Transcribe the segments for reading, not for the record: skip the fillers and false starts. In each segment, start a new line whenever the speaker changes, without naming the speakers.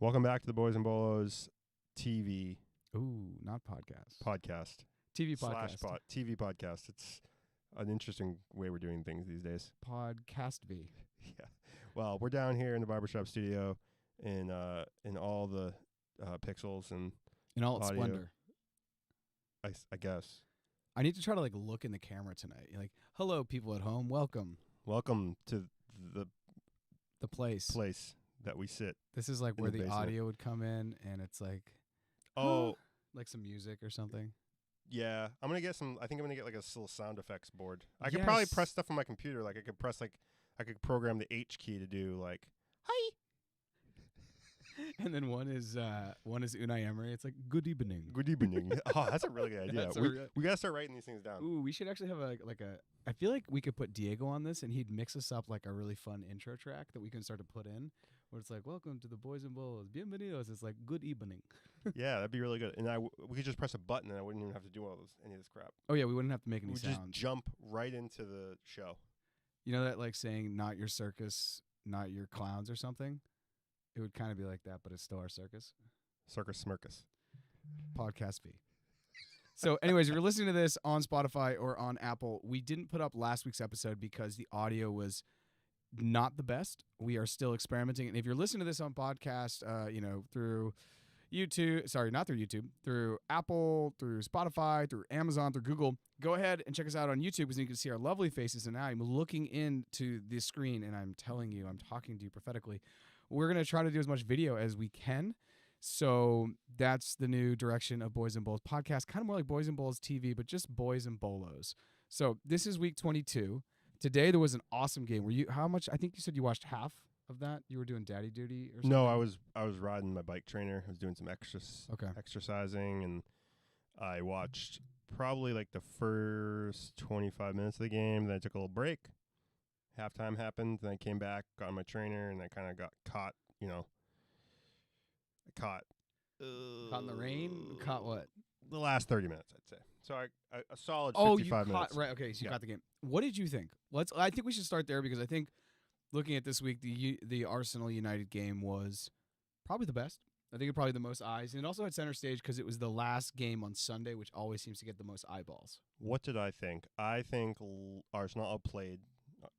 Welcome back to the Boys and Bolos TV
Ooh, not podcast.
podcast.
TV
Slash
podcast.
TV podcast. It's an interesting way we're doing things these days.
Podcast V.
Yeah. Well, we're down here in the barbershop studio in all the pixels and
In all its
audio.
splendor.
I guess.
I need to try to look in the camera tonight. You're like, hello, people at home. Welcome.
Welcome to the
The place.
place that we sit.
This is where
the
the
basement.
audio would come in, and it's
Oh,
like some music or something.
yeah. I think I'm gonna get a little sound effects board. I could probably
Yes.
press stuff on my computer. I could program the H key to do hi.
And then one is Unai Emery. It's good evening.
Good evening. Oh, that's a really good idea.
That's
We gotta start writing these things down.
Ooh, we should actually have I feel like we could put Diego on this, and he'd mix us up a really fun intro track that we can start to put in, where it's welcome to the Boys and Bolos. Bienvenidos. It's good evening.
Yeah, that'd be really good. And we could just press a button, and I wouldn't even have to do any of this crap.
Oh, yeah, we wouldn't have to make any
We'd
sounds.
just jump right into the show.
You know that saying, not your circus, not your clowns or something? It would kind of be like that, but it's still our circus.
Circus Smirkus.
Podcast fee. So anyways, if you're listening to this on Spotify or on Apple, we didn't put up last week's episode because the audio was not the best. We are still experimenting. And if you're listening to this on podcast, through YouTube, not through YouTube, through Apple, through Spotify, through Amazon, through Google, go ahead and check us out on YouTube because you can see our lovely faces. And now I'm looking into the screen and I'm telling you, I'm talking to you prophetically. We're going to try to do as much video as we can. So that's the new direction of Boys and Bolos podcast, kind of more like Boys and Bolos TV, but just Boys and Bolos. So this is week 22. Today there was an awesome game. How much? I think you said you watched half of that. You were doing daddy duty or something?
No, I was riding my bike trainer. I was doing some exercising, and I watched probably the first 25 minutes of the game. Then I took a little break. Halftime happened. Then I came back, got on my trainer, and I kind of got caught. Caught
in the rain? Caught what?
The last 30 minutes, I'd say. So a solid 55
you
minutes.
Right, okay, so you
Yeah.
caught the game. What did you think? I think we should start there because I think looking at this week, the Arsenal United game was probably the best. I think it probably the most eyes. And it also had center stage because it was the last game on Sunday, which always seems to get the most eyeballs.
What did I think? I think Arsenal outplayed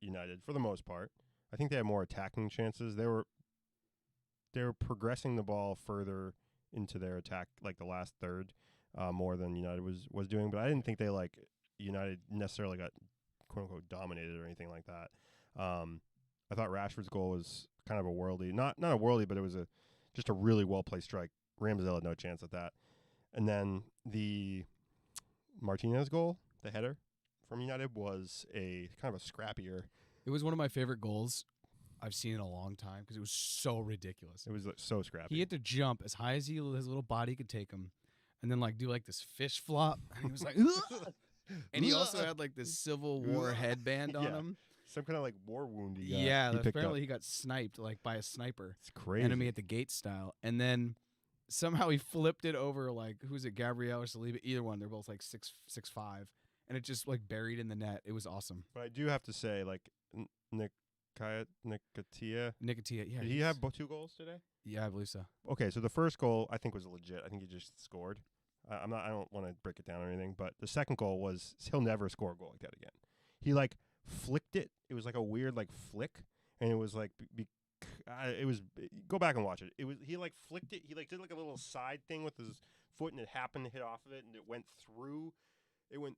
United for the most part. I think they had more attacking chances. They were progressing the ball further into their attack, the last third, more than United was doing. But I didn't think United necessarily got quote unquote dominated or anything like that. I thought Rashford's goal was kind of a worldie, not a worldie, but it was just a really well placed strike. Ramsdale had no chance at that. And then the Martinez goal, the header from United, was a kind of a scrappier.
It was one of my favorite goals I've seen in a long time because it was so ridiculous.
It was so scrappy.
He had to jump as high as his little body could take him, and then do this fish flop. And he was like, ugh! And he also had this Civil War headband on him.
Some kind of war wound he got.
Yeah,
he
apparently he got sniped by a sniper.
It's crazy.
Enemy at the gate style. And then somehow he flipped it over who's it, Gabriel or Saliba? Either one. They're both 6'5", and it just buried in the net. It was awesome.
But I do have to say, Nicotia.
Yeah.
Did he have 2 goals today?
Yeah, I believe so.
Okay, so the first goal I think was legit. I think he just scored. I don't want to break it down or anything, but the second goal was he'll never score a goal like that again. He flicked it. It was a weird flick, and it was it was. Go back and watch it. It was he flicked it. He did a little side thing with his foot, and it happened to hit off of it, and it went through. It went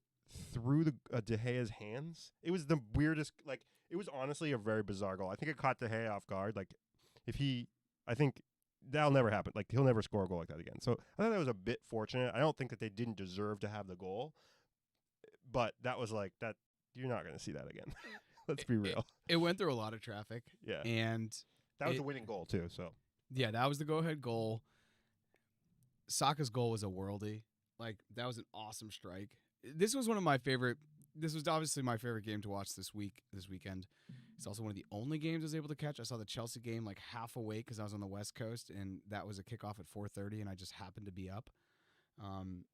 through the De Gea's hands. It was the weirdest. It was honestly a very bizarre goal. I think it caught De Gea off guard. I think that'll never happen. He'll never score a goal like that again. So I thought that was a bit fortunate. I don't think that they didn't deserve to have the goal, but that was that. You're not going to see that again. Let's be real.
It went through a lot of traffic.
Yeah.
And
that was the winning goal too. So
yeah, that was the go-ahead goal. Saka's goal was a worldie. That was an awesome strike. This was obviously my favorite game to watch this weekend. It's also one of the only games I was able to catch. I saw the Chelsea game half awake because I was on the West Coast, and that was a kickoff at 4:30, and I just happened to be up.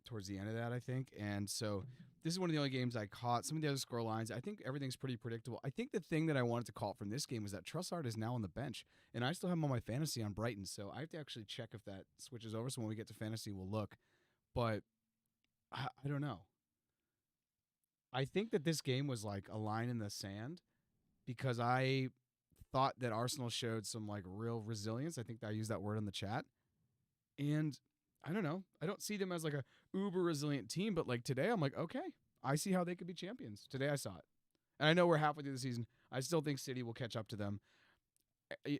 towards the end of that, I think. And so this is one of the only games I caught. Some of the other score lines, I think everything's pretty predictable. I think the thing that I wanted to call from this game was that Trussard is now on the bench, and I still have him on my fantasy on Brighton, so I have to actually check if that switches over. So when we get to fantasy, we'll look. But I don't know. I think that this game was like a line in the sand because I thought that Arsenal showed some like real resilience. I think I used that word in the chat. And I don't know. I don't see them as like a uber resilient team, but like today I'm like, okay, I see how they could be champions. Today I saw it. And I know we're halfway through the season. I still think City will catch up to them.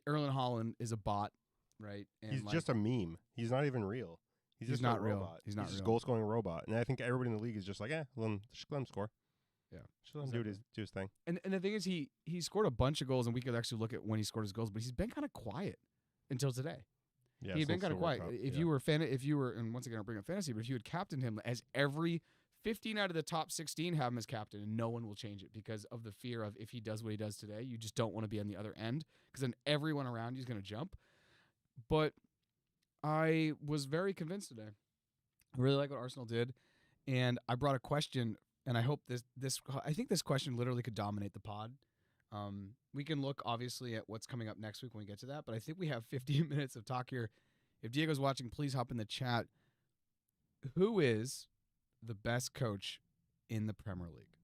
Erling Haaland is a bot, right? And
He's
like,
just a meme. He's not even real. He's just
not
a
real.
robot.
He's not
just
real.
a goal-scoring robot. And I think everybody in the league is just like, just let him score.
Yeah.
Just let him do his thing.
And the thing is he scored a bunch of goals, and we could actually look at when he scored his goals, but he's been kind of quiet until today.
Yeah,
He'd been kind of quiet. If
yeah.
you were and once again, I'll bring up fantasy, but if you had captained him as every 15 out of the top 16 have him as captain, and no one will change it because of the fear of if he does what he does today, you just don't want to be on the other end because then everyone around you is going to jump. But I was very convinced today. I really like what Arsenal did, and I brought a question, and I hope I think this question literally could dominate the pod. We can look obviously at what's coming up next week when we get to that, but I think we have 15 minutes of talk here. If Diego's watching, please hop in the chat. Who is the best coach in the Premier League?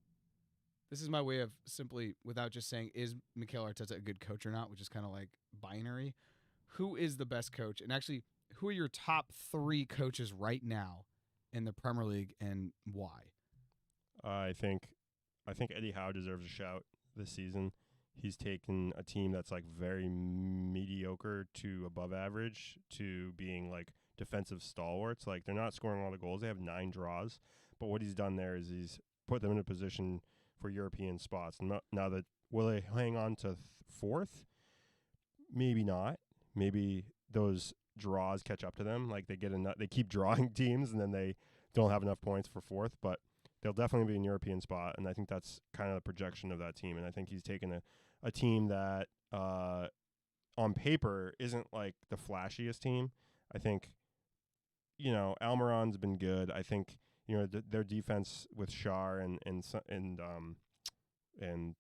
This is my way of simply, without just saying, is Mikel Arteta a good coach or not, which is kind of like binary. Who is the best coach? And actually, who are your top 3 coaches right now in the Premier League and why?
I think Eddie Howe deserves a shout this season. He's taken a team that's like very mediocre to above average to being like defensive stalwarts. Like they're not scoring a lot of goals. They have 9 draws. But what he's done there is he's put them in a position for European spots. Now that will they hang on to 4th? Maybe not. Maybe those draws catch up to them. Like they keep drawing teams and then they don't have enough points for 4th. But they'll definitely be in European spot, and I think that's kind of the projection of that team. And I think he's taken a team that on paper isn't like the flashiest team. I think, Almiron's been good. I think, their defense with Schär and I don't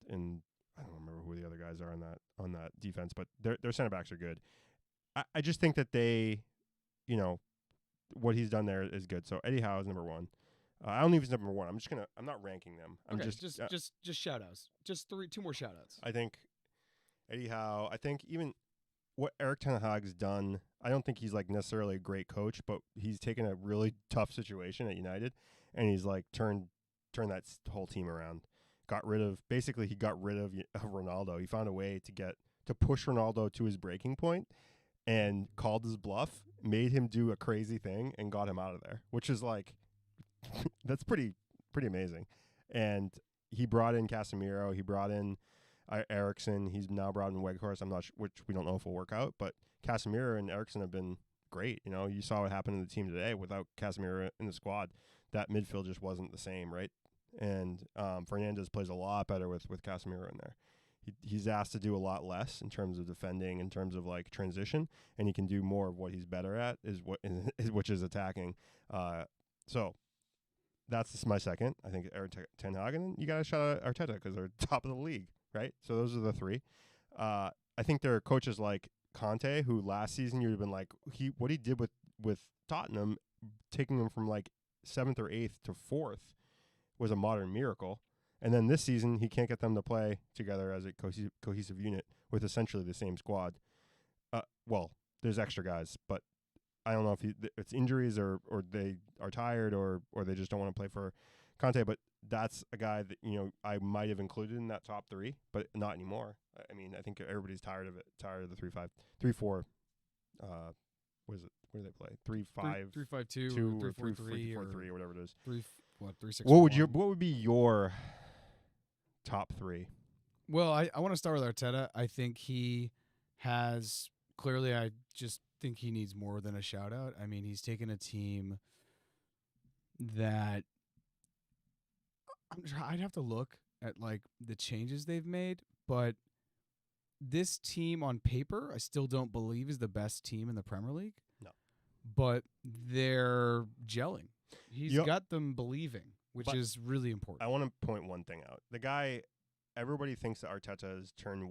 remember who the other guys are on that defense, but their center backs are good. I just think that they, what he's done there is good. So Eddie Howe is number 1. I don't know if he's number 1. I'm not ranking them. I'm
okay,
just
shout outs. Just 2 more shout outs.
I think Eddie Howe, I think even what Erik ten Hag's done, I don't think he's like necessarily a great coach, but he's taken a really tough situation at United and he's like turned that whole team around. He got rid of Ronaldo. He found a way to push Ronaldo to his breaking point and called his bluff, made him do a crazy thing and got him out of there, which is like that's pretty amazing. And he brought in Casemiro. He brought in Eriksen. He's now brought in Weghorst. I'm not sure, which we don't know if will work out. But Casemiro and Eriksen have been great. You saw what happened in the team today without Casemiro in the squad. That midfield just wasn't the same, right? And Fernandes plays a lot better with Casemiro in there. He's asked to do a lot less in terms of defending, in terms of like transition, and he can do more of what he's better at, which is attacking. So that's my second. I think Erik ten Hag, and you got to shout out Arteta because they're top of the league, right? So those are the 3. I think there are coaches like Conte, who last season you'd have been like, what he did with Tottenham, taking them from like 7th or 8th to 4th, was a modern miracle. And then this season, he can't get them to play together as a cohesive unit with essentially the same squad. Well, there's extra guys, but I don't know if it's injuries or they are tired or they just don't want to play for Conte. But that's a guy that I might have included in that top 3, but not anymore. I mean, I think everybody's tired of it. Tired of the 3-5, 3-4. What is it? Where do they play? 3-5,
3-5-2, or
3-4-3
or
whatever it is.
3-6.
What would be your top 3?
Well, I want to start with Arteta. I think he has clearly. I just think he needs more than a shout out. I mean, he's taken a team that I'd have to look at like the changes they've made, but this team on paper, I still don't believe is the best team in the Premier League.
No.
but they're gelling. He's got them believing, which is really important.
I want to point one thing out. The guy, everybody thinks that Arteta has turned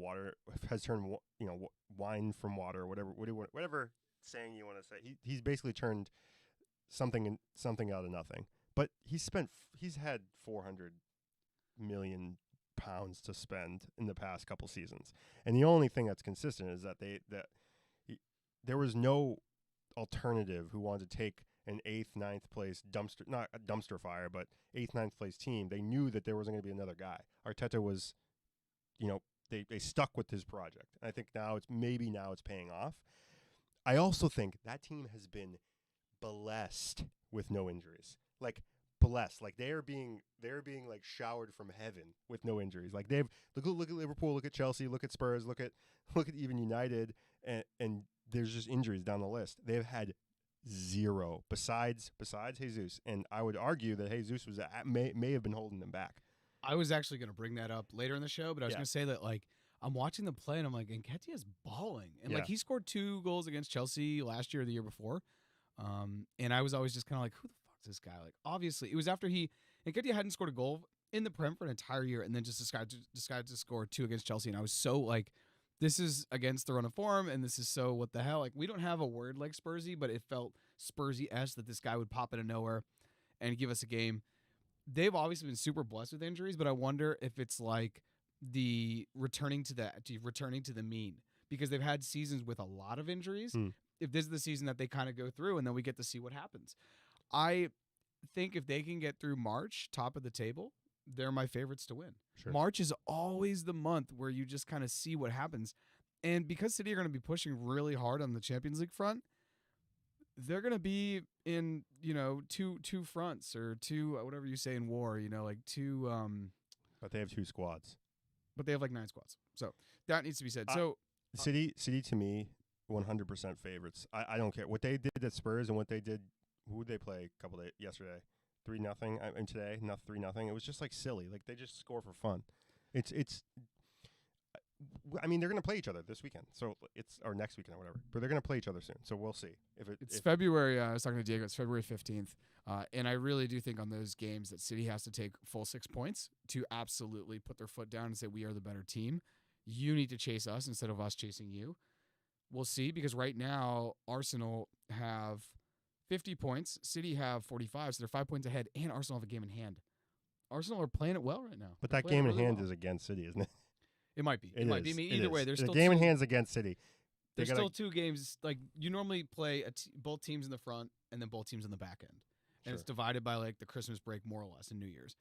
wine from water, whatever saying you want to say. He's basically turned something out of nothing. But he's had 400 million pounds to spend in the past couple seasons, and the only thing that's consistent is that there was no alternative who wanted to take an 8th, 9th place not a dumpster fire, but 8th, 9th place team. They knew that there wasn't going to be another guy. Arteta was, they stuck with his project. And I think now it's paying off. I also think that team has been blessed with no injuries. Like blessed. Like they're being like showered from heaven with no injuries. Like they've look at Liverpool, look at Chelsea, look at Spurs, look at even United, and there's just injuries down the list. They've had zero besides Jesus, and I would argue that Jesus may have been holding them back.
I was actually going to bring that up later in the show, but I was going to say that like I'm watching them play and I'm like, Nketiah's balling, and like he scored 2 goals against Chelsea last year or the year before, and I was always just kind of like, who the fuck is this guy? Like obviously it was after Nketiah hadn't scored a goal in the Prem for an entire year, and then just decided to score 2 against Chelsea, and I was so like, this is against the run of form, and this is so what the hell. Like we don't have a word like Spursy, but it felt Spursy-esque that this guy would pop out of nowhere and give us a game. They've obviously been super blessed with injuries, but I wonder if it's like the returning to the mean, because they've had seasons with a lot of injuries. If this is the season that they kind of go through, and then we get to see what happens. I think if they can get through March, top of the table, they're my favorites to win.
Sure.
March is always the month where you just kind of see what happens. And because City are going to be pushing really hard on the Champions League front, they're going to be in, two fronts, or two, whatever you say in war, like two.
But they have 2 squads.
But they have like 9 squads. So that needs to be said.
City to me, 100% favorites. I don't care what they did at Spurs and what they did. Who would they play a couple days yesterday? 3-0. And today, not 3-0. It was just like silly. Like they just score for fun. I mean, they're going to play each other this weekend, or next weekend or whatever. But they're going to play each other soon, so we'll see.
It's February. I was talking to Diego. It's February 15th, and I really do think on those games that City has to take full 6 points to absolutely put their foot down and say we are the better team. You need to chase us instead of us chasing you. We'll see, because right now Arsenal have 50 points, City have 45, so they're 5 points ahead, and Arsenal have a game in hand. Arsenal are playing it well right now.
But that game in hand is against City, isn't it?
It might be. It might be. I mean, either way, there's still
the game in hand's against City.
There's still 2 games. Like you normally play both teams in the front and then both teams in the back end, and it's divided by like the Christmas break more or less and New Year's.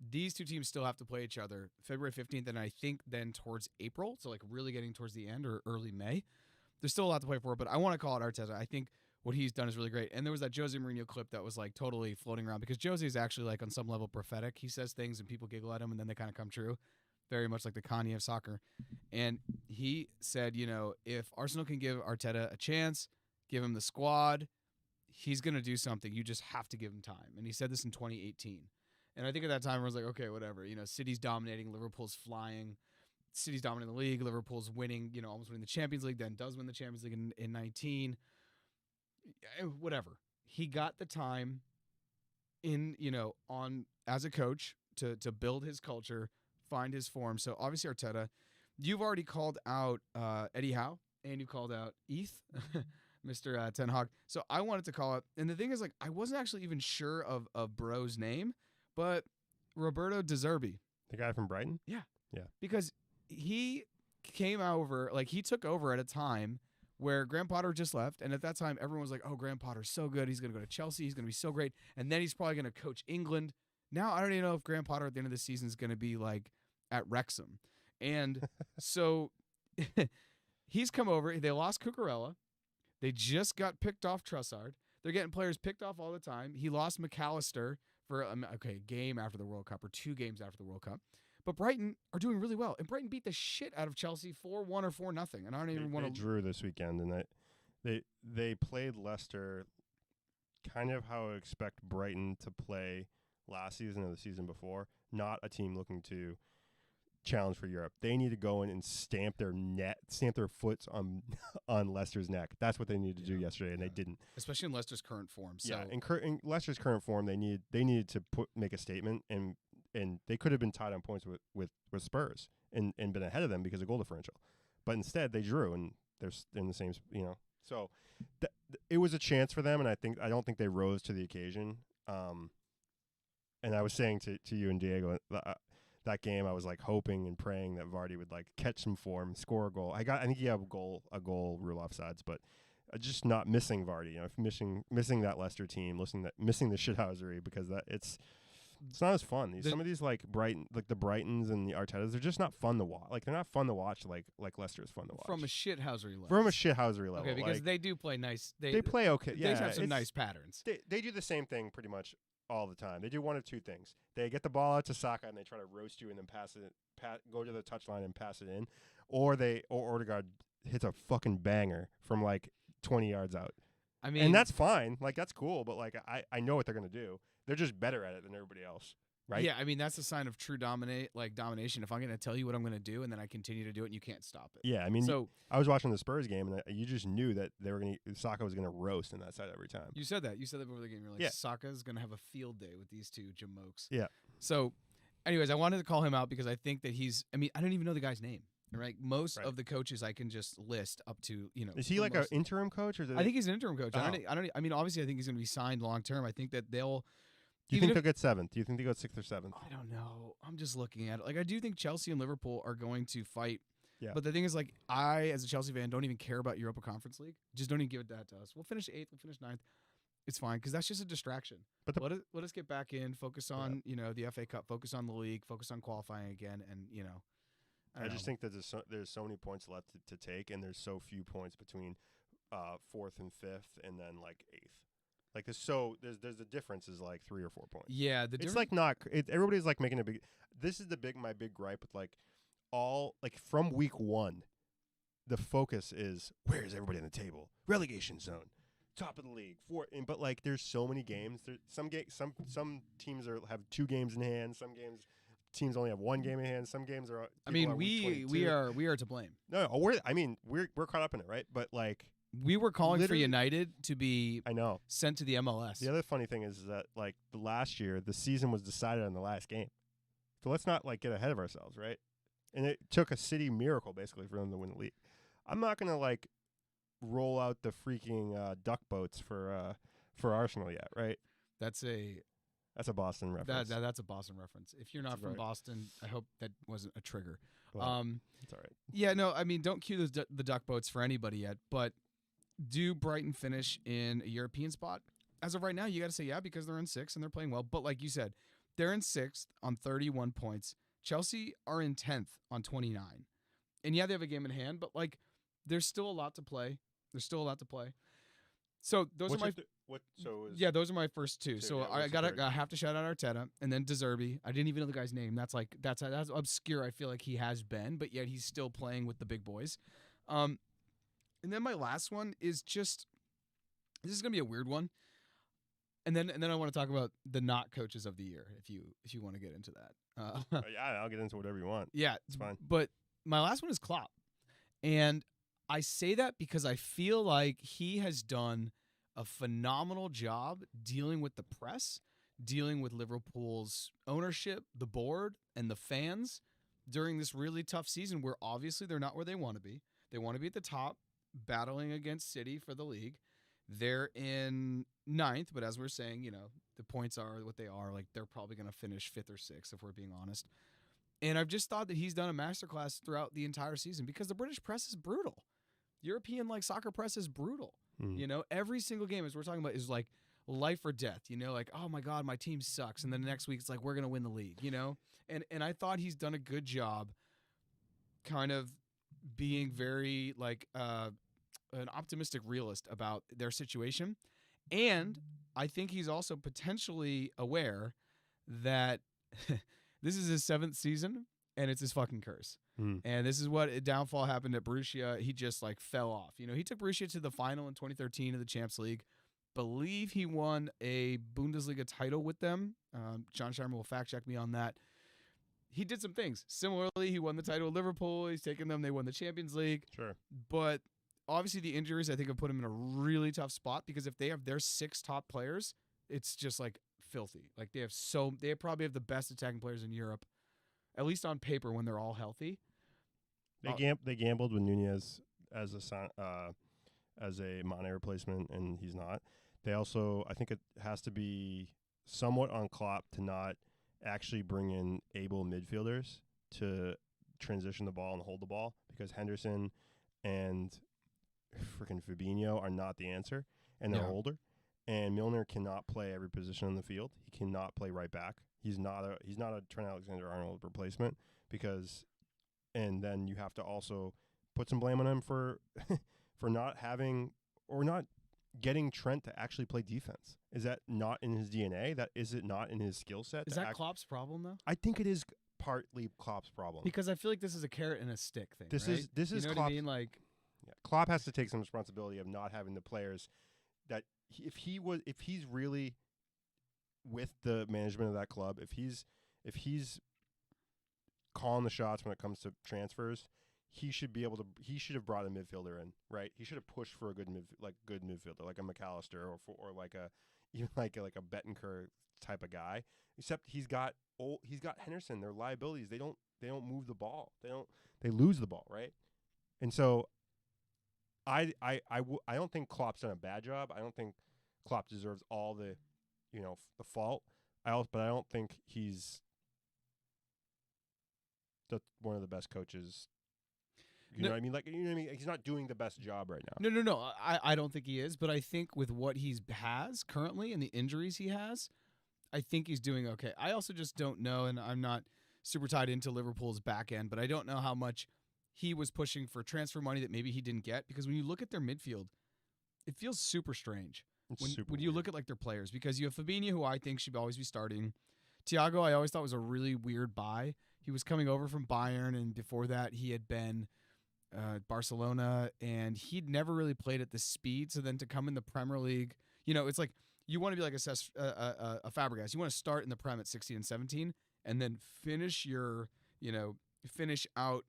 These 2 teams still have to play each other February 15th, and I think then towards April. So like really getting towards the end or early May. There's still a lot to play for, but I want to call it Arteta. I think what he's done is really great. And there was that Jose Mourinho clip that was like totally floating around, because Jose is actually like on some level prophetic. He says things and people giggle at him, and then they kind of come true. Very much like the Kanye of soccer. And he said, if Arsenal can give Arteta a chance, give him the squad, he's going to do something. You just have to give him time. And he said this in 2018. And I think at that time, everyone's like, okay, whatever. City's dominating. Liverpool's flying. City's dominating the league. Liverpool's winning, almost winning the Champions League, then does win the Champions League in 19. Whatever. He got the time as a coach to build his culture, find his form. So obviously Arteta, you've already called out Eddie Howe, and you called out Mr. Ten Hag. So I wanted to call it, and the thing is, like, I wasn't actually even sure of bro's name, but Roberto De Zerbi.
The guy from Brighton?
Yeah.
Yeah.
Because he came over, like he took over at a time where Graham Potter just left, and at that time everyone was like, oh, Graham Potter's so good, he's going to go to Chelsea, he's going to be so great, and then he's probably going to coach England. Now I don't even know if Graham Potter at the end of the season is going to be like at Wrexham. And so he's come over. They lost Cucurella. They just got picked off Trossard. They're getting players picked off all the time. He lost McAllister for a game after the World Cup, or 2 games after the World Cup. But Brighton are doing really well. And Brighton beat the shit out of Chelsea 4-1 or 4-0. And I don't even want to.
They drew this weekend, and they played Leicester kind of how I expect Brighton to play last season or the season before. Not a team looking to challenge for Europe. They need to go in and stamp their foot on on Leicester's neck. That's what they needed to do yesterday, and they didn't.
Especially in Leicester's current form. So.
Yeah, in Leicester's current form, they needed to make a statement, and they could have been tied on points with Spurs and been ahead of them because of goal differential, but instead they drew, and they're in the same, So it was a chance for them, and I don't think they rose to the occasion. And I was saying to you and Diego that game, I was like hoping and praying that Vardy would like catch some form, score a goal. I think he had a goal rule offsides, but just not missing Vardy. Missing that Leicester team, missing the shithousery because it's not as fun. Some of these like the Brightons and the Artetas, they're just not fun to watch. Like they're not fun to watch like Leicester is fun to watch.
From a shithousery level.
Okay,
because they do play nice.
They play okay. Yeah,
they have some nice patterns.
They do the same thing pretty much all the time. They do one of two things. They get the ball out to Saka and they try to roast you and then go to the touchline and pass it in, or Odegaard hits a fucking banger from like 20 yards out. I mean, and that's fine. Like that's cool, but like I know what they're gonna do. They're just better at it than everybody else, right?
Yeah, I mean that's a sign of true domination. If I'm gonna tell you what I'm gonna do and then I continue to do it and you can't stop it.
Yeah, I mean, I was watching the Spurs game and you just knew that Saka was gonna roast in that side every time.
You said that before the game. You're like, Saka's gonna have a field day with these two jamokes.
Yeah.
So, anyways, I wanted to call him out because I think that I don't even know the guy's name. Right, most of the coaches I can just list up to
Is he like an interim coach or?
I think he's an interim coach. Oh. I mean, obviously, I think he's going to be signed long term. I think that they'll.
Do you think they'll get 7th? Do you think they go 6th or 7th?
I don't know. I'm just looking at it. Like, I do think Chelsea and Liverpool are going to fight.
Yeah.
But the thing is, like, I, as a Chelsea fan, don't even care about Europa Conference League. Just don't even give that to us. We'll finish 8th. We'll finish 9th. It's fine because that's just a distraction. But let us get back in, focus on the FA Cup, focus on the league, focus on qualifying again, and
I just think that there's so many points left to take, and there's so few points between 4th and 5th, and then like 8th. Like there's the difference is like 3 or 4 points.
Yeah,
it's like everybody's like making a big. This is my big gripe with like all like from week 1, the focus is where's everybody on the table? Relegation zone, top of the league. But like there's so many games. Some teams have 2 games in hand. Some teams only have 1 game in hand. Some games are.
I mean, we are to blame.
No, we're caught up in it, right? But like.
We were calling for United to be sent to the MLS.
The other funny thing is that like last year, the season was decided on the last game. So let's not like get ahead of ourselves, right? And it took a city miracle basically for them to win the league. I'm not gonna like roll out the freaking duck boats for Arsenal yet, right?
That's a
Boston reference.
That's a Boston reference. If you're not from Boston, I hope that wasn't a trigger.
Well, it's all right.
Yeah, no, I mean, don't cue the duck boats for anybody yet, but. Do Brighton finish in a European spot? As of right now, you got to say yeah because they're in 6th and they're playing well. But like you said, they're in 6th on 31 points. Chelsea are in 10th on 29. And yeah, they have a game in hand, but like there's still a lot to play. So those are my those are my first 2. So I have to shout out Arteta and then De Zerbi. I didn't even know the guy's name. That's obscure. I feel like he has been, but yet he's still playing with the big boys. And then my last one is this is gonna be a weird one, and then I want to talk about the not coaches of the year if you want to get into that.
Yeah, I'll get into whatever you want.
Yeah,
it's fine.
But my last one is Klopp, and I say that because I feel like he has done a phenomenal job dealing with the press, dealing with Liverpool's ownership, the board, and the fans during this really tough season where obviously they're not where they want to be. They want to be at the top. Battling against City for the league. They're in 9th, but as we're saying, the points are what they are. Like they're probably going to finish 5th or 6th if we're being honest. And I've just thought that he's done a masterclass throughout the entire season because the British press is brutal. European soccer press is brutal. Every single game as we're talking about is like life or death, like, oh my God, my team sucks. And then the next week it's like, we're going to win the league, and I thought he's done a good job kind of being very an optimistic realist about their situation. And I think he's also potentially aware that this is his 7th season and it's his fucking curse. And this is what downfall happened at Borussia. He just fell off. He took Borussia to the final in 2013 of the Champions League. Believe he won a Bundesliga title with them. John Sharma will fact check me on that. he did some things. Similarly, he won the title with Liverpool. He's taken them. They won the Champions League.
Sure.
But obviously the injuries, I think, have put him in a really tough spot because if they have their 6 top players, it's just like filthy. Like they probably have the best attacking players in Europe, at least on paper when they're all healthy.
They gambled with Nunez as a Mane replacement, and he's not. They also, I think it has to be somewhat on Klopp to not actually bring in able midfielders to transition the ball and hold the ball, because Henderson and freaking Fabinho are not the answer, and they're older. And Milner cannot play every position on the field. He cannot play right back. He's not a Trent Alexander-Arnold replacement, and then you have to also put some blame on him for for not having or not getting Trent to actually play defense. Is that not in his DNA? Is it not in his skill set?
Is that Klopp's problem though?
I think it is partly Klopp's problem,
because I feel like this is a carrot and a stick thing.
This
right?
is
you know
Klopp's,
what I mean? Like,
Klopp has to take some responsibility of not having the players that if he's really with the management of that club, if he's calling the shots when it comes to transfers, he should have brought a midfielder in, right? He should have pushed for a good midfielder, like a McAllister or like a Betancourt type of guy. Except he's got Henderson. They're liabilities. They don't move the ball. They lose the ball, right? And so I don't think Klopp's done a bad job. I don't think Klopp deserves all the fault. But I don't think he's one of the best coaches. You know what I mean? Like, you know what I mean? He's not doing the best job right now.
No. I don't think he is, but I think with what he has currently and the injuries he has, I think he's doing okay. I also just don't know, and I'm not super tied into Liverpool's back end, but I don't know how much he was pushing for transfer money that maybe he didn't get, because when you look at their midfield, it feels super strange. When you look at like their players, because you have Fabinho, who I think should always be starting. Thiago, I always thought was a really weird buy. He was coming over from Bayern, and before that he had been Barcelona, and he'd never really played at the speed. So then to come in the Premier League, it's like you want to be like a Fabregas. You want to start in the Prem at 16 and 17, and then finish out,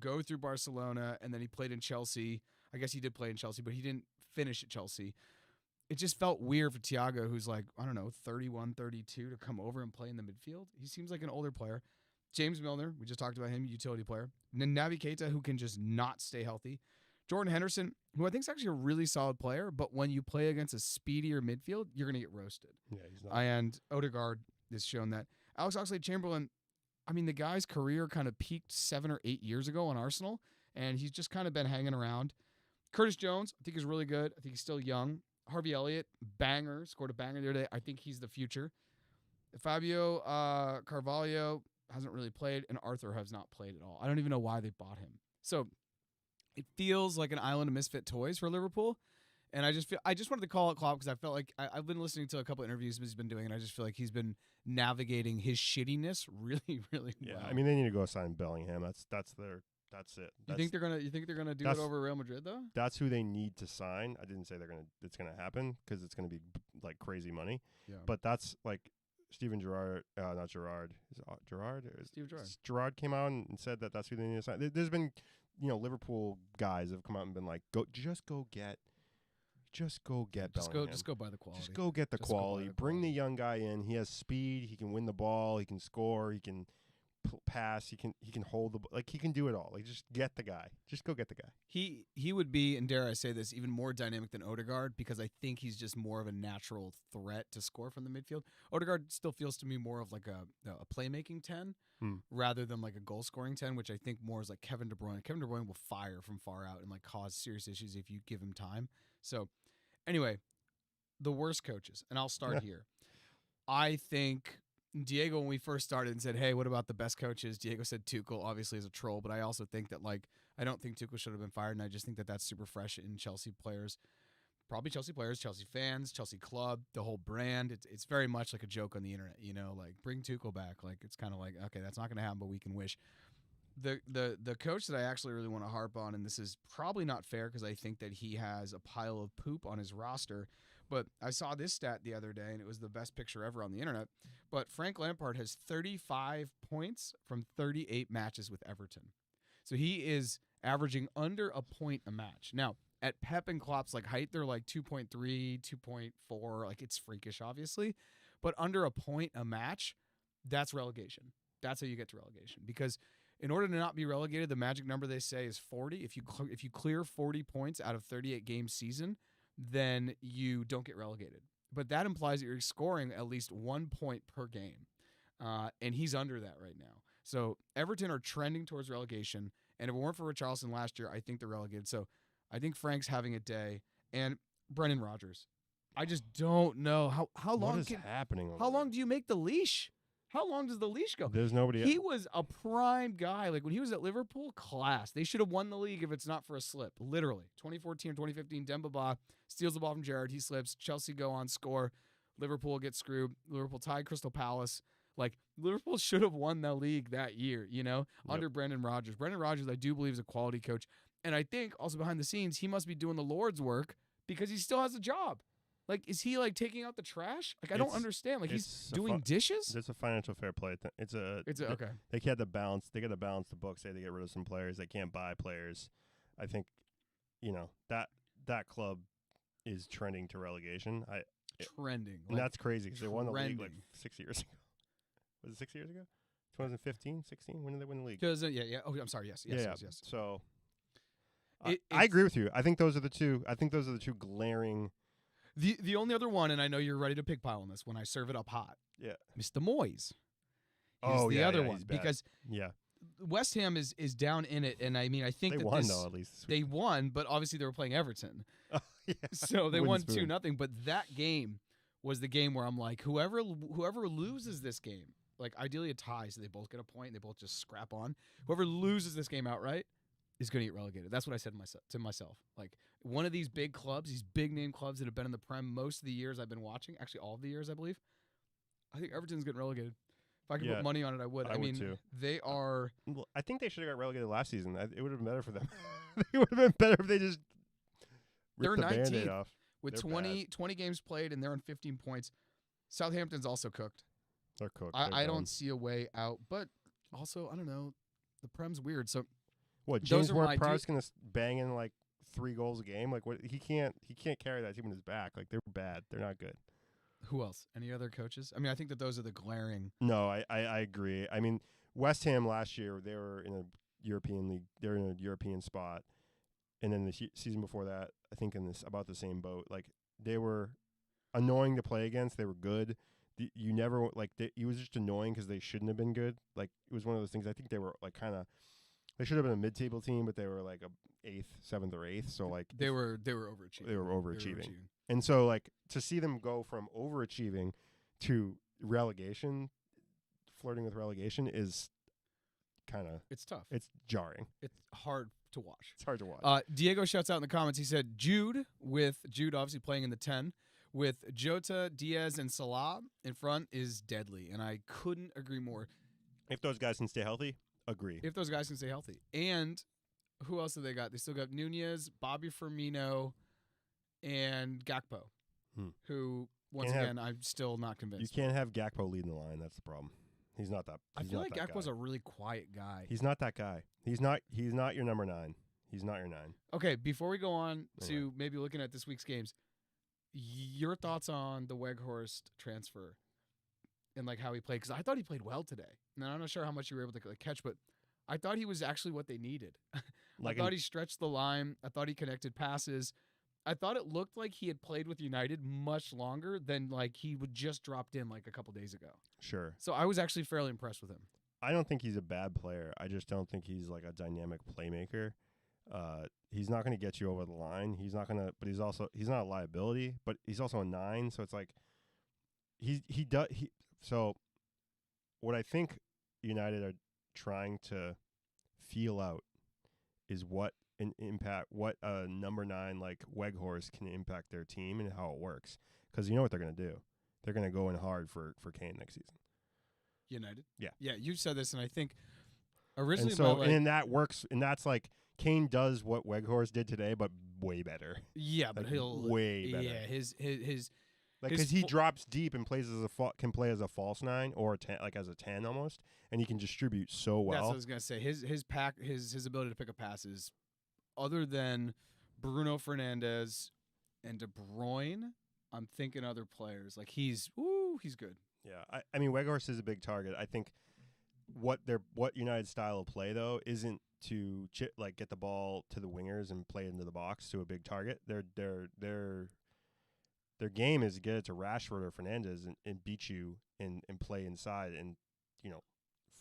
go through Barcelona, and then he played in Chelsea. I guess he did play in Chelsea, but he didn't finish at Chelsea. It just felt weird for Thiago, who's like, I don't know, 31, 32, to come over and play in the midfield. He seems like an older player. James Milner, we just talked about him, utility player. Naby Keita, who can just not stay healthy. Jordan Henderson, who I think is actually a really solid player, but when you play against a speedier midfield, you're going to get roasted.
Yeah, he's not.
And Odegaard has shown that. Alex Oxlade-Chamberlain, I mean, the guy's career kind of peaked 7 or 8 years ago on Arsenal, and he's just kind of been hanging around. Curtis Jones, I think is really good. I think he's still young. Harvey Elliott, banger, scored a banger the other day. I think he's the future. Fabio Carvalho hasn't really played, and Arthur has not played at all. I don't even know why they bought him. So it feels like an island of misfit toys for Liverpool, and I just wanted to call it Klopp because I felt like I've been listening to a couple of interviews he's been doing, and I just feel like he's been navigating his shittiness really, really well.
Yeah, I mean, they need to go sign Bellingham. That's it.
You think they're gonna do it over Real Madrid though?
That's who they need to sign. I didn't say it's gonna happen because it's gonna be like crazy money.
Yeah.
But that's like Steven Gerrard, not Gerrard. Is it Gerrard?
Steve Gerrard.
Gerrard came out and said that's who they need to sign. There's been, Liverpool guys have come out and been like, go get Bellingham.
Just go buy the quality.
Just go get the quality. Bring the young guy in. He has speed. He can win the ball. He can score. He can pass. He can hold he can do it all. Like, just get the guy. Just go get the guy.
He would be, and dare I say this, even more dynamic than Odegaard, because I think he's just more of a natural threat to score from the midfield. Odegaard still feels to me more of like a playmaking 10 rather than like a goal scoring 10, which I think more is like Kevin De Bruyne. Kevin De Bruyne will fire from far out and like cause serious issues if you give him time. So anyway, the worst coaches, and I'll start here. I think Diego, when we first started and said, hey, what about the best coaches? Diego said Tuchel, obviously, as a troll, but I also think that, I don't think Tuchel should have been fired, and I just think that that's super fresh in Chelsea players. Probably Chelsea players, Chelsea fans, Chelsea club, the whole brand. It's very much like a joke on the internet, bring Tuchel back. Like, it's kind of like, okay, that's not going to happen, but we can wish. The coach that I actually really want to harp on, and this is probably not fair because I think that he has a pile of poop on his roster, but I saw this stat the other day, and it was the best picture ever on the internet. But Frank Lampard has 35 points from 38 matches with Everton. So he is averaging under a point a match. Now, at Pep and Klopp's like height, they're like 2.3, 2.4. Like, it's freakish, obviously. But under a point a match, that's relegation. That's how you get to relegation. Because in order to not be relegated, the magic number they say is 40. If you clear 40 points out of 38 game season, then you don't get relegated. But that implies that you're scoring at least 1 point per game. And he's under that right now. So Everton are trending towards relegation. And if it weren't for Richarlison last year, I think they're relegated. So I think Frank's having a day. And Brendan Rodgers. I just don't know how long.
What is happening?
How long do you make the leash? How long does the leash go?
There's nobody.
He was a prime guy. Like, when he was at Liverpool, class. They should have won the league if it's not for a slip. Literally. 2014 or 2015, Demba Ba steals the ball from Jarrett. He slips. Chelsea go on, score. Liverpool gets screwed. Liverpool tied Crystal Palace. Like, Liverpool should have won the league that year, under Brendan Rodgers. Brendan Rodgers, I do believe, is a quality coach. And I think, also behind the scenes, he must be doing the Lord's work because he still has a job. Like, is he, like, taking out the trash? Like, I don't understand. Like, he's doing dishes?
It's a financial fair play thing.
Okay.
They can't balance. They got to balance the books. They had to get rid of some players. They can't buy players. I think, that club is trending to relegation.
Trending.
And that's crazy because they won the league like 6 years ago. Was it 6 years ago? 2015, 16? When did they win the league?
Yeah. Oh, I'm sorry. Yes.
So, I agree with you. I think those are the two. Glaring.
The only other one, and I know you're ready to pigpile on this when I serve it up hot.
Yeah.
Mr. Moyes. He's the other one. Because West Ham is down in it, and I mean, I think
they won, though, at least.
They won, but obviously they were playing Everton.
Yeah.
So they won 2-0, but that game was the game where I'm like, whoever loses this game, like ideally a tie, so they both get a point, they both just scrap on. Whoever loses this game outright is going to get relegated. That's what I said to myself. Like, one of these big clubs, these big name clubs that have been in the Prem most of the years I've been watching, actually all of the years, I believe, I think Everton's getting relegated. If I could put money on it, I would. I mean,
too.
They are.
Well, I think they should have got relegated last season. It would have been better for them. It would have been better if they just ripped the Band-Aid off.
With 20 games played, and they're on 15 points. Southampton's also cooked.
They're cooked.
I don't see a way out. But also, I don't know. The Prem's weird. So
what? James Ward-Prowse going to bang in like 3 goals a game? Like, what? He can't carry that team on his back. Like, they're bad. They're not good.
Who else? Any other coaches? I mean, I think that those are the glaring.
No, I agree. I mean, West Ham last year, they were in a European league. They're in a European spot. And then the season before that, I think about the same boat. Like, they were annoying to play against. They were good. You never it was just annoying because they shouldn't have been good. Like, it was one of those things. I think they were like they should have been a mid-table team, but they were like a 8th, 7th, or 8th. So like
they were overachieving.
They were overachieving. And so like to see them go from overachieving to relegation, flirting with relegation is
it's tough.
It's jarring.
It's hard to watch.
It's hard to watch.
Diego shouts out in the comments. He said Jude obviously playing in the 10 with Jota, Diaz, and Salah in front is deadly, and I couldn't agree more.
If those guys can stay healthy, agree.
If those guys can stay healthy. And who else do they got? They still got Nunez, Bobby Firmino, and Gakpo, who, once again, I'm still not convinced.
You can't have Gakpo leading the line. That's the problem. He's not that.
I feel like Gakpo's a really quiet guy.
He's not that guy. He's not your number 9. He's not your 9.
Okay, before we go on to maybe looking at this week's games, your thoughts on the Weghorst transfer and like how he played? Because I thought he played well today. And I'm not sure how much you were able to catch, but I thought he was actually what they needed. I thought he stretched the line. I thought he connected passes. I thought it looked like he had played with United much longer than like he would just dropped in like a couple days ago.
Sure.
So I was actually fairly impressed with him.
I don't think he's a bad player. I just don't think he's like a dynamic playmaker. He's not going to get you over the line. He's not going to, but he's not a liability, but he's also a 9. So it's like so what I think United are trying to feel out is what a number 9 like Weghorst can impact their team and how it works. Because you know what they're going to do. They're going to go in hard for Kane next season.
United?
Yeah.
Yeah, you said this, and I think Originally,
And so,
my,
and that works, and that's like Kane does what Weghorst did today, but way better.
yeah, but
Like,
he'll
way better.
Yeah, his
Like,
his
because he
fo-
drops deep and plays as can play as a false 9 or a 10, like as a 10 almost, and he can distribute so
That's what I
well.
was gonna say. His ability to pick up passes, other than Bruno Fernandes and De Bruyne, I'm thinking other players. Like he's good.
Yeah, I mean Weghorst is a big target. I think what United's style of play though isn't to get the ball to the wingers and play into the box to a big target. Their game is to get it to Rashford or Fernandes and beat you and play inside and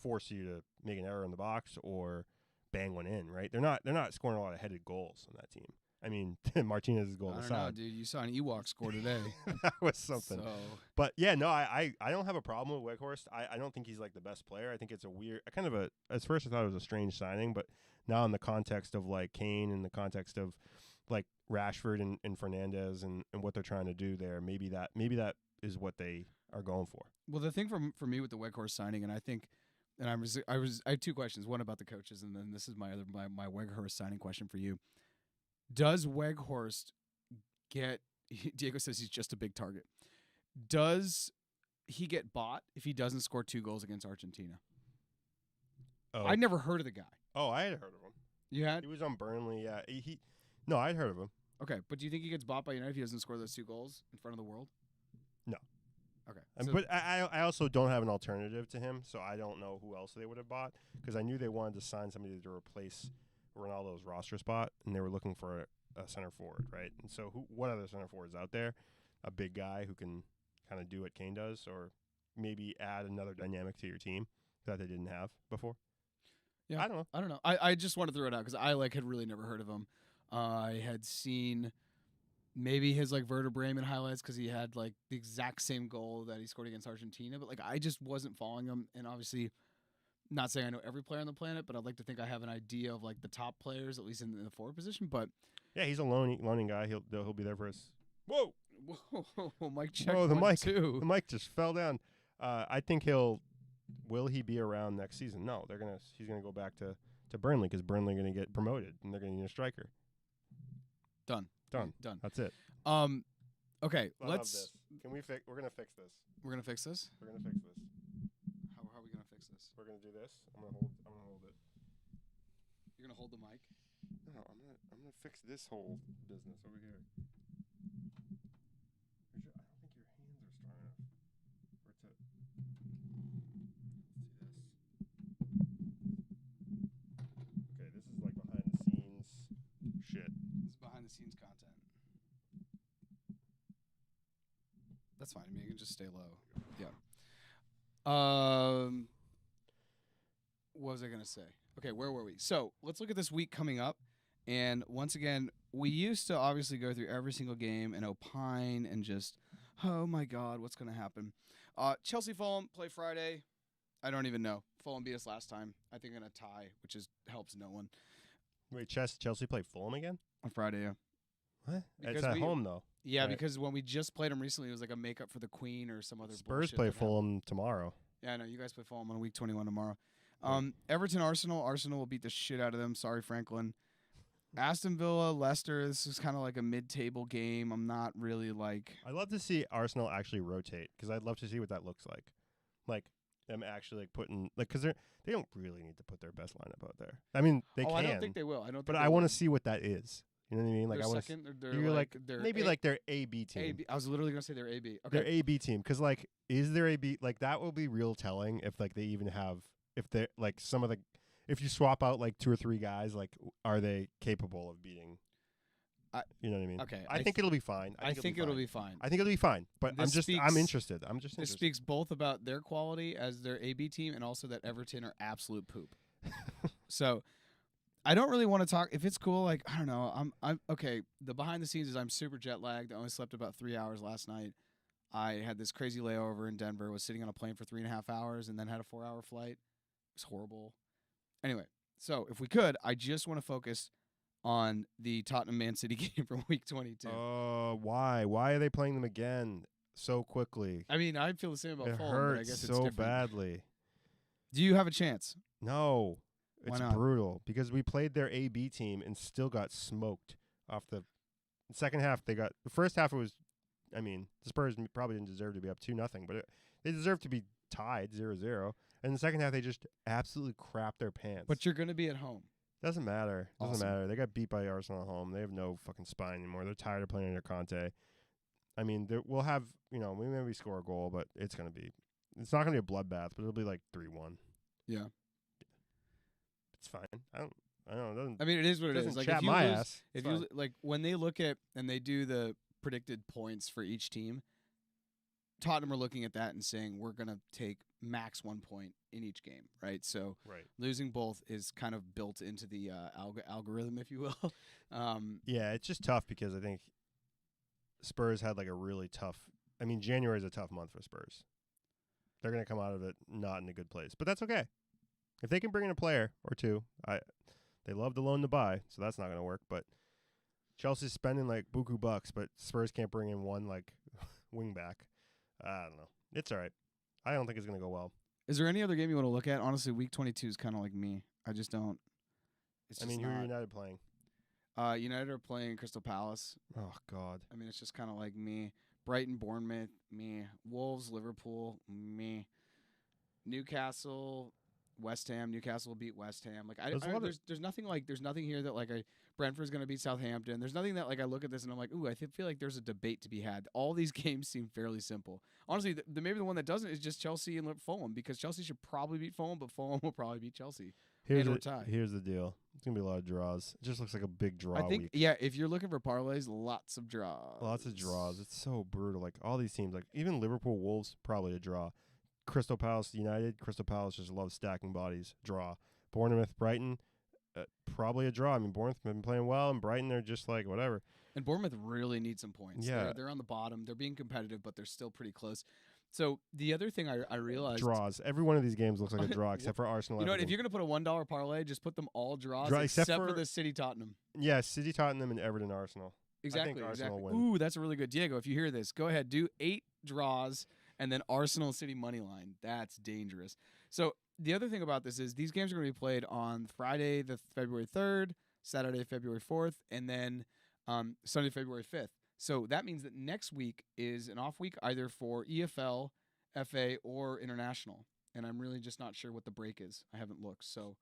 force you to make an error in the box or bang one in. Right? They're not scoring a lot of headed goals on that team. I mean, Martinez's goal
I don't
aside.
know, dude. You saw an Ewok score today.
That was something.
So.
But yeah, no, I don't have a problem with Weghorst. I don't think he's like the best player. I think it's a weird, at first I thought it was a strange signing, but now in the context of like Kane, in the context of like Rashford and Fernandes and what they're trying to do there, maybe that is what they are going for.
Well, the thing for me with the Weghorst signing, and I think, and I have two questions. One about the coaches, and then this is my Weghorst signing question for you. Does Weghorst get? Diego says he's just a big target. Does he get bought if he doesn't score 2 goals against Argentina?
Oh,
I never heard of the guy.
Oh, I had heard of him.
You had?
He was on Burnley. Yeah, no, I'd heard of him.
Okay, but do you think he gets bought by United if he doesn't score those 2 goals in front of the world?
No.
Okay.
But I also don't have an alternative to him, so I don't know who else they would have bought because I knew they wanted to sign somebody to replace Ronaldo's roster spot, and they were looking for a center forward, right? And so what other center forwards out there? A big guy who can kind of do what Kane does, or maybe add another dynamic to your team that they didn't have before.
Yeah,
I don't know.
I just want to throw it out because I had really never heard of him. I had seen maybe his Werder Bremen highlights because he had the exact same goal that he scored against Argentina, but I just wasn't following him, and obviously. Not saying I know every player on the planet, but I'd like to think I have an idea of the top players, at least in the forward position. But
yeah, he's a loaning guy. He'll be there for us. Whoa,
Mike check.
Whoa, the mic,
too.
the mic just fell down. I think will he be around next season? No, he's gonna go back to Burnley because Burnley are gonna get promoted and they're gonna need a striker.
Done.
That's it.
Okay,
I love this. Can we fix? We're gonna fix this.
We're gonna fix this.
We're gonna fix this.
How are we gonna fix this?
We're gonna do this. I'm gonna hold it.
You're gonna hold the mic.
No, I'm gonna fix this whole business over here. I don't think your hands are strong enough for it to. Let's do this. Okay, this is behind the scenes shit.
This is behind the scenes content. That's fine. I mean, you can just stay low. Yeah. What was I going to say? Okay, where were we? So let's look at this week coming up. And once again, we used to obviously go through every single game and opine and just, oh my God, what's going to happen? Chelsea Fulham play Friday. I don't even know. Fulham beat us last time. I think in a tie, which helps no one.
Wait, Chelsea play Fulham again?
On Friday, yeah.
What?
Because
it's at home, though.
Yeah,
right?
Because when we just played them recently, it was like a makeup for the Queen or some other
Spurs
bullshit
play
that
Fulham tomorrow.
Yeah, I know. You guys play Fulham on week 21 tomorrow. Everton, Arsenal. Arsenal will beat the shit out of them. Sorry, Franklin. Aston Villa, Leicester. This is kind of like a mid-table game. I'm not really
I'd love to see Arsenal actually rotate because I'd love to see what that looks like. Like them actually putting because they don't really need to put their best lineup out there. I mean, they can.
I don't think they will.
But I want to see what that is. You know what I mean?
Like
I want
to.
They're maybe their A/B team.
A-B. I was literally gonna say their A/B. Okay.
Their A/B team, because is their A/B that will be real telling if they even have if they're some of the if you swap out 2 or 3 guys are they capable of beating? You know what I mean?
Okay.
I think it'll be fine.
I think it'll be fine.
I think it'll be fine. But I'm interested.
This speaks both about their quality as their A/B team and also that Everton are absolute poop. So. I don't really want to talk. If it's cool, I don't know. I'm okay. The behind the scenes is I'm super jet lagged. I only slept about 3 hours last night. I had this crazy layover in Denver. Was sitting on a plane for 3.5 hours and then had a 4-hour flight. It was horrible. Anyway, so if we could, I just want to focus on the Tottenham Man City game from week 22.
Why? Why are they playing them again so quickly?
I mean, I feel the same about
It
Fulham,
hurts
but I guess it's
so
different.
badly.
Do you have a chance?
No.
Why
It's
not?
brutal because we played their AB team and still got smoked off the second half. The first half. It was, I mean, the Spurs probably didn't deserve to be up 2-0, but they deserved to be tied 0-0. And the second half, they just absolutely crapped their pants.
But you're going to be at home.
Doesn't matter. Doesn't
Awesome.
matter. They got beat by Arsenal at home. They have no fucking spine anymore. They're tired of playing under Conte. I mean, we'll have, we maybe score a goal, but it's not going to be a bloodbath, but it'll be like 3-1.
Yeah.
It's fine. I don't know. It doesn't,
I mean, it is what it is.
doesn't
Like,
chat
if you
my
lose,
ass.
if
It's
you
fine.
like when they look at and they do the predicted points for each team, Tottenham are looking at that and saying we're going to take max 1 point in each game, right? So
Right.
losing both is kind of built into the algorithm, if you will.
Yeah, it's just tough because I think Spurs had like a really tough. I mean, January is a tough month for Spurs. They're going to come out of it not in a good place, but that's okay. If they can bring in a player or two, they love to loan to buy, so that's not going to work. But Chelsea's spending like buku bucks, but Spurs can't bring in one like wing back. I don't know. It's all right. I don't think it's going to go well.
Is there any other game you want to look at? Honestly, week 22 is kind of like me. I just don't. It's
I
just
mean, who are
not.
United playing?
United are playing Crystal Palace.
Oh God.
I mean, it's just kind of like me. Brighton, Bournemouth, me. Wolves, Liverpool, me. Newcastle, West Ham. Newcastle will beat West Ham. Like there's nothing here that like Brentford's gonna beat Southampton. There's nothing that like I look at this and I'm like, ooh, I feel like there's a debate to be had. All these games seem fairly simple. Honestly, maybe the one that doesn't is just Chelsea and Fulham, because Chelsea should probably beat Fulham, but Fulham will probably beat Chelsea.
Here's
or tie.
Here's the deal. It's gonna be a lot of draws. It just looks like a big draw
I think
week.
yeah, if you're looking for parlays, lots of draws.
Lots of draws. It's so brutal. Like all these teams, like even Liverpool, Wolves, probably a draw. Crystal Palace, United. Crystal Palace just loves stacking bodies. Draw. Bournemouth, Brighton, probably a draw. I mean, Bournemouth have been playing well, and Brighton they're just like whatever.
And Bournemouth really needs some points.
Yeah.
They're on the bottom. They're being competitive, but they're still pretty close. So the other thing I realized,
Draws. Every one of these games looks like a draw except for Arsenal.
you know what? If
Everton.
you're gonna put a $1 parlay, just put them all draws
Draw,
except
except
for
for
the City Tottenham.
Yeah, City, Tottenham, and Everton, Arsenal.
Exactly.
Arsenal
exactly.
win.
Ooh, that's really good. Diego, if you hear this, go ahead. Do 8 draws and then Arsenal City money line. That's dangerous. So the other thing about this is these games are going to be played on Friday, the February 3rd, Saturday, February 4th, and then Sunday, February 5th. So that means that next week is an off week either for EFL, FA, or international. And I'm really just not sure what the break is. I haven't looked. So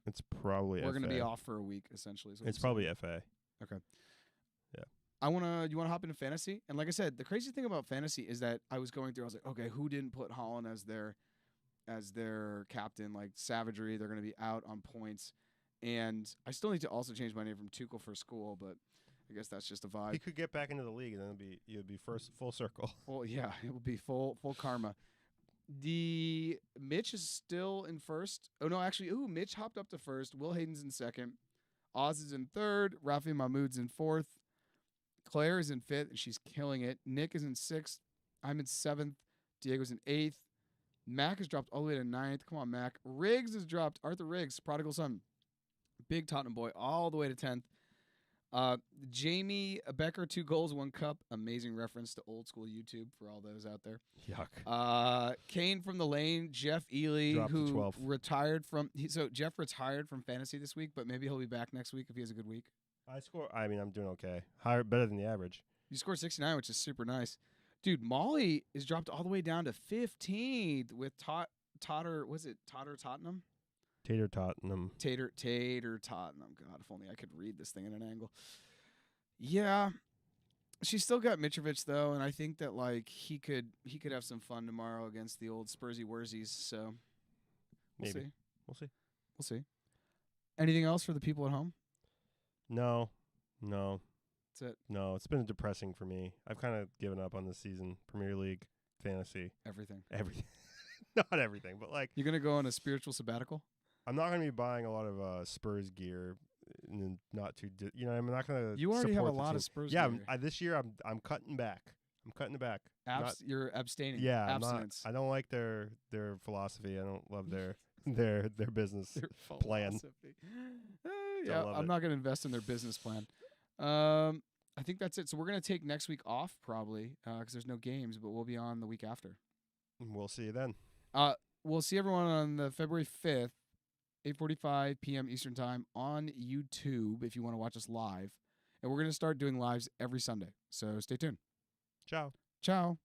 It's probably
we're going to
FA.
be off for a week, essentially.
It's probably FA.
Okay.
Yeah.
You wanna hop into fantasy? And like I said, the crazy thing about fantasy is that I was going through, I was like, okay, who didn't put Holland as their captain? Like savagery, they're gonna be out on points. And I still need to also change my name from Tuchel for school, but I guess that's just a
He
vibe.
could get back into the league, and then you'd be first full circle.
Well, yeah, it will be full karma. The Mitch is still in first. Oh no, actually, Mitch hopped up to first. Will Hayden's in second. Oz is in third. Rafi Mahmoud's in fourth. Claire is in fifth, and she's killing it. Nick is in sixth. I'm in seventh. Diego's in eighth. Mac has dropped all the way to ninth. Come on, Mac. Riggs has dropped. Arthur Riggs, prodigal son. Big Tottenham boy, all the way to 10th. Jamie Becker, 2 goals, 1 cup. Amazing reference to old school YouTube for all those out there.
Yuck.
Kane from the lane. Jeff Elie,
Dropped to
who
12th.
retired from. So Jeff retired from fantasy this week, but maybe he'll be back next week if he has a good week.
I mean, I'm doing okay. Better than the average.
You scored 69, which is super nice. Dude, Molly is dropped all the way down to 15th with Totter. Was it Totter Tottenham?
Tater Tottenham.
Tater Tottenham. God, if only I could read this thing at an angle. Yeah, she's still got Mitrovic though, and I think that like he could have some fun tomorrow against the old Spursy Worsies. So we'll
Maybe.
see.
We'll see.
Anything else for the people at home?
No.
That's it.
No, it's been depressing for me. I've kind of given up on this season. Premier League, fantasy,
Everything.
everything. Not everything, but like
You're gonna go on a spiritual sabbatical?
I'm not going to be buying a lot of Spurs gear. And not too, I'm not going to.
You already have a lot of Spurs.
Yeah,
gear.
this year I'm cutting back. I'm cutting it back.
You're abstaining.
Yeah,
abstinence.
I don't like their philosophy. I don't love their business
Their
plan.
philosophy. Yeah,
love
I'm
it.
not going to invest in their business plan. I think that's it. So we're going to take next week off probably because there's no games, but we'll be on the week after.
We'll see you then.
We'll see everyone on the February 5th. 8:45 p.m. Eastern Time on YouTube if you want to watch us live. And we're going to start doing lives every Sunday. So stay tuned.
Ciao.
Ciao.